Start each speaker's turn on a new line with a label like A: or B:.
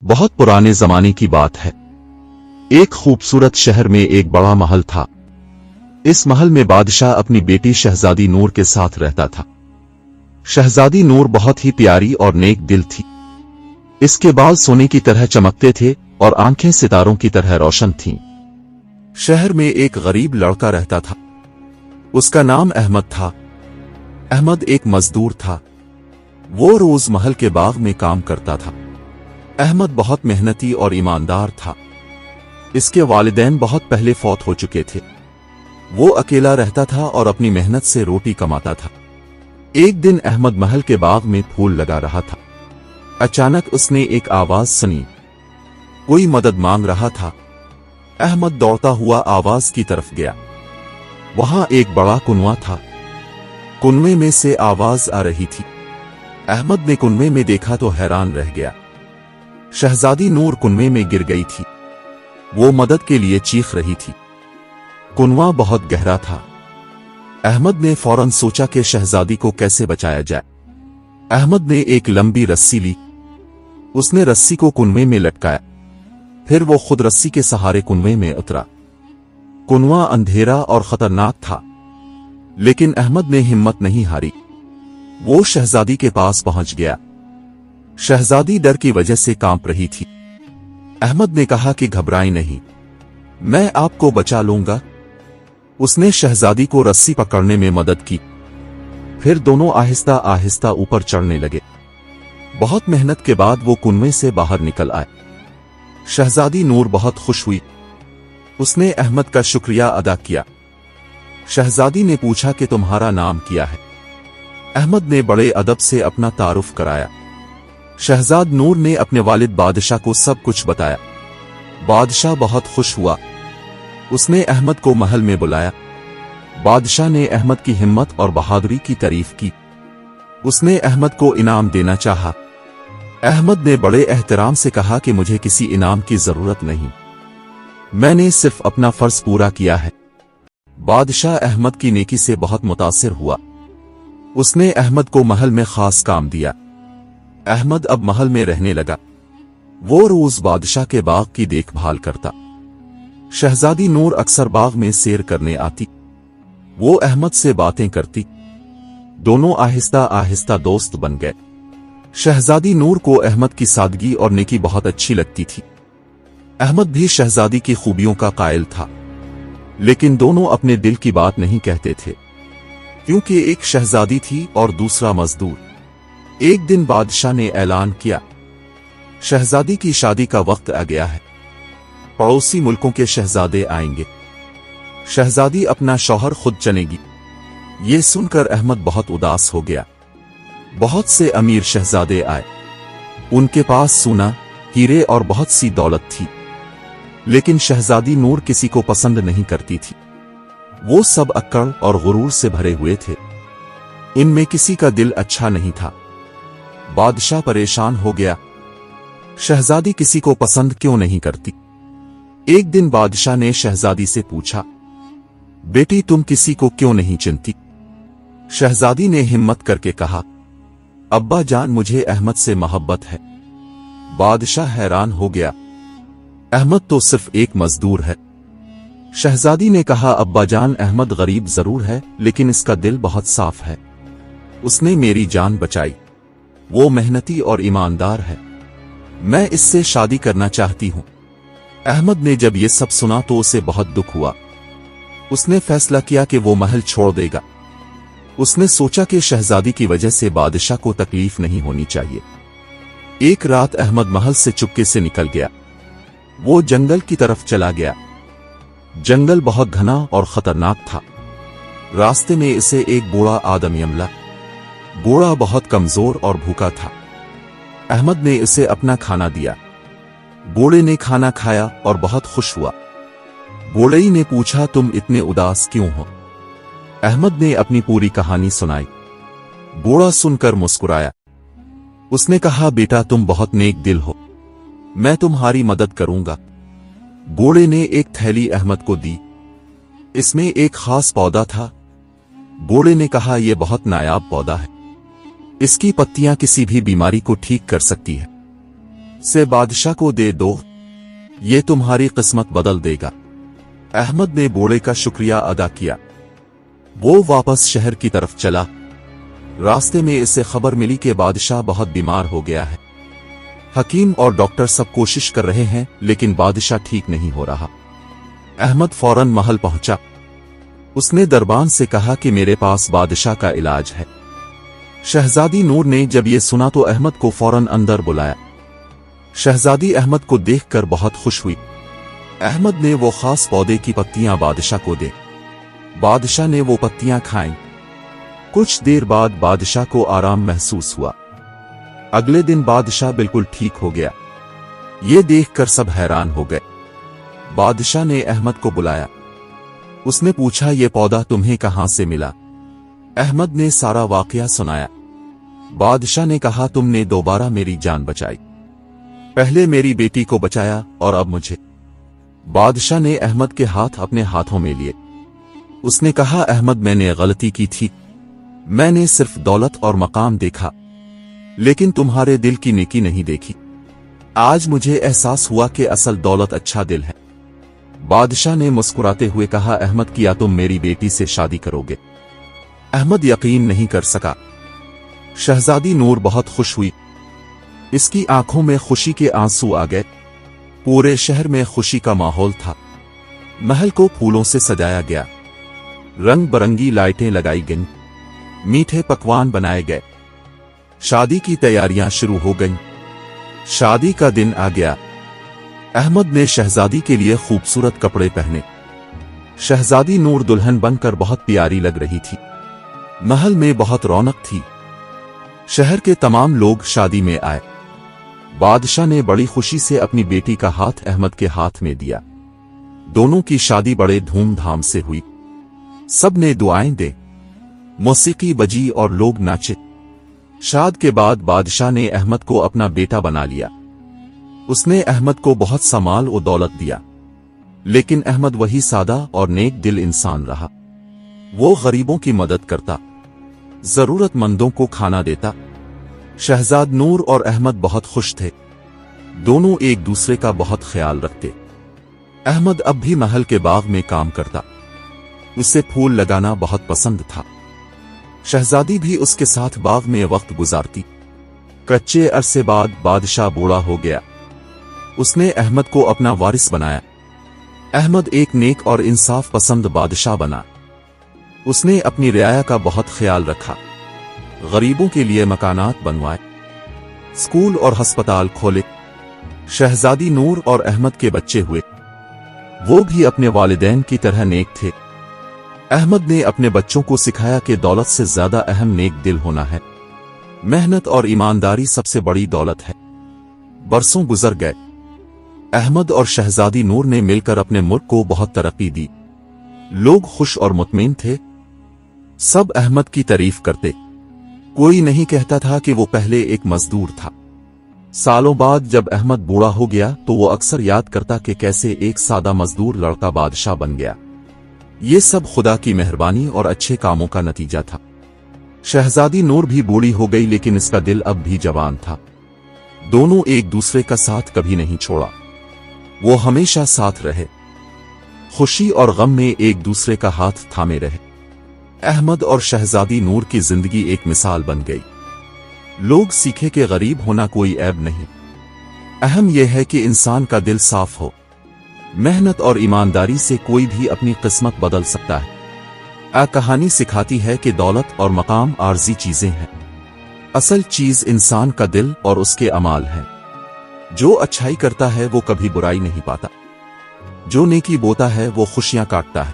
A: बहुत पुराने जमाने की बात है। एक खूबसूरत शहर में एक बड़ा महल था। इस महल में बादशाह अपनी बेटी शहजादी नूर के साथ रहता था। शहजादी नूर बहुत ही प्यारी और नेक दिल थी। इसके बाल सोने की तरह चमकते थे और आंखें सितारों की तरह रोशन थीं। शहर में एक गरीब लड़का रहता था। उसका नाम अहमद था। अहमद एक मजदूर था। वो रोज महल के बाग में काम करता था। अहमद बहुत मेहनती और ईमानदार था। इसके वालिदैन बहुत पहले फौत हो चुके थे। वो अकेला रहता था और अपनी मेहनत से रोटी कमाता था। एक दिन अहमद महल के बाग में फूल लगा रहा था। अचानक उसने एक आवाज सुनी। कोई मदद मांग रहा था। अहमद दौड़ता हुआ आवाज की तरफ गया। वहां एक बड़ा कुआं था। कुएं में से आवाज आ रही थी। अहमद ने कुएं में देखा तो हैरान रह गया। शहजादी नूर कुएं में गिर गई थी। वो मदद के लिए चीख रही थी। कुआं बहुत गहरा था। अहमद ने फौरन सोचा कि शहजादी को कैसे बचाया जाए। अहमद ने एक लंबी रस्सी ली। उसने रस्सी को कुएं में लटकाया। फिर वो खुद रस्सी के सहारे कुएं में उतरा। कुआं अंधेरा और खतरनाक था, लेकिन अहमद ने हिम्मत नहीं हारी। वो शहजादी के पास पहुंच गया। शहजादी डर की वजह से कांप रही थी। अहमद ने कहा कि घबराएं नहीं, मैं आपको बचा लूंगा। उसने शहजादी को रस्सी पकड़ने में मदद की। फिर दोनों आहिस्ता आहिस्ता ऊपर चढ़ने लगे। बहुत मेहनत के बाद वो कुएं से बाहर निकल आए। शहजादी नूर बहुत खुश हुई। उसने अहमद का शुक्रिया अदा किया। शहजादी ने पूछा कि तुम्हारा नाम क्या है। अहमद ने बड़े अदब से अपना तारुफ कराया। शहजाद नूर ने अपने वालिद बादशाह को सब कुछ बताया। बादशाह बहुत खुश हुआ। उसने अहमद को महल में बुलाया। बादशाह ने अहमद की हिम्मत और बहादुरी की तारीफ की। उसने अहमद को इनाम देना चाहा। अहमद ने बड़े एहतराम से कहा कि मुझे किसी इनाम की जरूरत नहीं, मैंने सिर्फ अपना फर्ज पूरा किया है। बादशाह अहमद की नेकी से बहुत मुतासिर हुआ। उसने अहमद को महल में खास काम दिया। अहमद अब महल में रहने लगा। वो रोज बादशाह के बाग की देखभाल करता। शहजादी नूर अक्सर बाग में सैर करने आती। वो अहमद से बातें करती। दोनों आहिस्ता आहिस्ता दोस्त बन गए। शहजादी नूर को अहमद की सादगी और नेकी बहुत अच्छी लगती थी। अहमद भी शहजादी की खूबियों का कायल था, लेकिन दोनों अपने दिल की बात नहीं कहते थे, क्योंकि एक शहजादी थी और दूसरा मजदूर। एक दिन बादशाह ने ऐलान किया, शहजादी की शादी का वक्त आ गया है। पड़ोसी मुल्कों के शहजादे आएंगे। शहजादी अपना शौहर खुद चुनेगी। ये सुनकर अहमद बहुत उदास हो गया। बहुत से अमीर शहजादे आए। उनके पास सोना, हीरे और बहुत सी दौलत थी, लेकिन शहजादी नूर किसी को पसंद नहीं करती थी। वो सब अक्कड़ और गुरूर से भरे हुए थे। इनमें किसी का दिल अच्छा नहीं था। बादशाह परेशान हो गया। शहजादी किसी को पसंद क्यों नहीं करती? एक दिन बादशाह ने शहजादी से पूछा, बेटी तुम किसी को क्यों नहीं चुनती? शहजादी ने हिम्मत करके कहा, अब्बा जान मुझे अहमद से मोहब्बत है। बादशाह हैरान हो गया। अहमद तो सिर्फ एक मजदूर है। शहजादी ने कहा, अब्बा जान अहमद गरीब जरूर है, लेकिन इसका दिल बहुत साफ है। उसने मेरी जान बचाई। वो मेहनती और ईमानदार है। मैं इससे शादी करना चाहती हूं। अहमद ने जब ये सब सुना तो उसे बहुत दुख हुआ। उसने फैसला किया कि वो महल छोड़ देगा। उसने सोचा कि शहजादी की वजह से बादशाह को तकलीफ नहीं होनी चाहिए। एक रात अहमद महल से चुपके से निकल गया। वो जंगल की तरफ चला गया। जंगल बहुत घना और खतरनाक था। रास्ते में इसे एक बूढ़ा आदमी मिला। बूढ़ा बहुत कमजोर और भूखा था। अहमद ने इसे अपना खाना दिया। बूढ़े ने खाना खाया और बहुत खुश हुआ। बूढ़े ने पूछा, तुम इतने उदास क्यों हो? अहमद ने अपनी पूरी कहानी सुनाई। बूढ़ा सुनकर मुस्कुराया। उसने कहा, बेटा तुम बहुत नेक दिल हो, मैं तुम्हारी मदद करूंगा। बूढ़े ने एक थैली अहमद को दी। इसमें एक खास पौधा था। बूढ़े ने कहा, यह बहुत नायाब पौधा है। इसकी पत्तियां किसी भी बीमारी को ठीक कर सकती है। से बादशाह को दे दो, ये तुम्हारी किस्मत बदल देगा। अहमद ने बूढ़े का शुक्रिया अदा किया। वो वापस शहर की तरफ चला। रास्ते में इसे खबर मिली कि बादशाह बहुत बीमार हो गया है। हकीम और डॉक्टर सब कोशिश कर रहे हैं, लेकिन बादशाह ठीक नहीं हो रहा। अहमद फौरन महल पहुंचा। उसने दरबान से कहा कि मेरे पास बादशाह का इलाज है। शहजादी नूर ने जब ये सुना तो अहमद को फौरन अंदर बुलाया। शहजादी अहमद को देखकर बहुत खुश हुई। अहमद ने वो खास पौधे की पत्तियां बादशाह को दे। बादशाह ने वो पत्तियां खाईं। कुछ देर बाद बादशाह को आराम महसूस हुआ। अगले दिन बादशाह बिल्कुल ठीक हो गया। ये देखकर सब हैरान हो गए। बादशाह ने अहमद को बुलाया। उसने पूछा, ये पौधा तुम्हें कहां से मिला? अहमद ने सारा वाकया सुनाया। बादशाह ने कहा, तुमने दोबारा मेरी जान बचाई। पहले मेरी बेटी को बचाया और अब मुझे। बादशाह ने अहमद के हाथ अपने हाथों में लिए। उसने कहा, अहमद मैंने गलती की थी। मैंने सिर्फ दौलत और मकाम देखा, लेकिन तुम्हारे दिल की नेकी नहीं देखी। आज मुझे एहसास हुआ कि असल दौलत अच्छा दिल है। बादशाह ने मुस्कुराते हुए कहा, अहमद क्या तुम मेरी बेटी से शादी करोगे? अहमद यकीन नहीं कर सका। शहजादी नूर बहुत खुश हुई। इसकी आंखों में खुशी के आंसू आ गए। पूरे शहर में खुशी का माहौल था। महल को फूलों से सजाया गया। रंग बरंगी लाइटें लगाई गईं। मीठे पकवान बनाए गए। शादी की तैयारियां शुरू हो गईं। शादी का दिन आ गया। अहमद ने शहजादी के लिए खूबसूरत कपड़े पहने। शहजादी नूर दुल्हन बनकर बहुत प्यारी लग रही थी। महल में बहुत रौनक थी। शहर के तमाम लोग शादी में आए। बादशाह ने बड़ी खुशी से अपनी बेटी का हाथ अहमद के हाथ में दिया। दोनों की शादी बड़े धूमधाम से हुई। सब ने दुआएं दे। मौसीकी बजी और लोग नाचे। शादी के बाद बादशाह ने अहमद को अपना बेटा बना लिया। उसने अहमद को बहुत सा माल और दौलत दिया, लेकिन अहमद वही सादा और नेक दिल इंसान रहा। वो गरीबों की मदद करता, जरूरतमंदों को खाना देता। शहजाद नूर और अहमद बहुत खुश थे। दोनों एक दूसरे का बहुत ख्याल रखते। अहमद अब भी महल के बाग में काम करता। उसे फूल लगाना बहुत पसंद था। शहजादी भी उसके साथ बाग में वक्त गुजारती। कच्चे अरसे बाद बादशाह बूढ़ा हो गया। उसने अहमद को अपना वारिस बनाया। अहमद एक नेक और इंसाफ पसंद बादशाह बना। उसने अपनी रियाया का बहुत ख्याल रखा। गरीबों के लिए मकानात बनवाए, स्कूल और अस्पताल खोले। शहजादी नूर और अहमद के बच्चे हुए। वो भी अपने वालिदैन की तरह नेक थे। अहमद ने अपने बच्चों को सिखाया कि दौलत से ज्यादा अहम नेक दिल होना है। मेहनत और ईमानदारी सबसे बड़ी दौलत है। बरसों गुजर गए। अहमद और शहजादी नूर ने मिलकर अपने मुल्क को बहुत तरक्की दी। लोग खुश और मुतमईन थे। सब अहमद की तारीफ करते। कोई नहीं कहता था कि वो पहले एक मजदूर था। सालों बाद जब अहमद बूढ़ा हो गया तो वो अक्सर याद करता कि कैसे एक सादा मजदूर लड़का बादशाह बन गया। ये सब खुदा की मेहरबानी और अच्छे कामों का नतीजा था। शहजादी नूर भी बूढ़ी हो गई, लेकिन इसका दिल अब भी जवान था। दोनों एक दूसरे का साथ कभी नहीं छोड़ा। वो हमेशा साथ रहे। खुशी और गम में एक दूसरे का हाथ थामे रहे। अहमद और शहजादी नूर की जिंदगी एक मिसाल बन गई। लोग सीखे कि गरीब होना कोई ऐब नहीं। अहम यह है कि इंसान का दिल साफ हो। मेहनत और ईमानदारी से कोई भी अपनी किस्मत बदल सकता है। कहानी सिखाती है कि दौलत और मकाम आर्जी चीजें हैं। असल चीज इंसान का दिल और उसके अमाल है। जो अच्छाई करता है वो कभी बुराई नहीं पाता। जो नेकी बोता है वो खुशियां काटता है।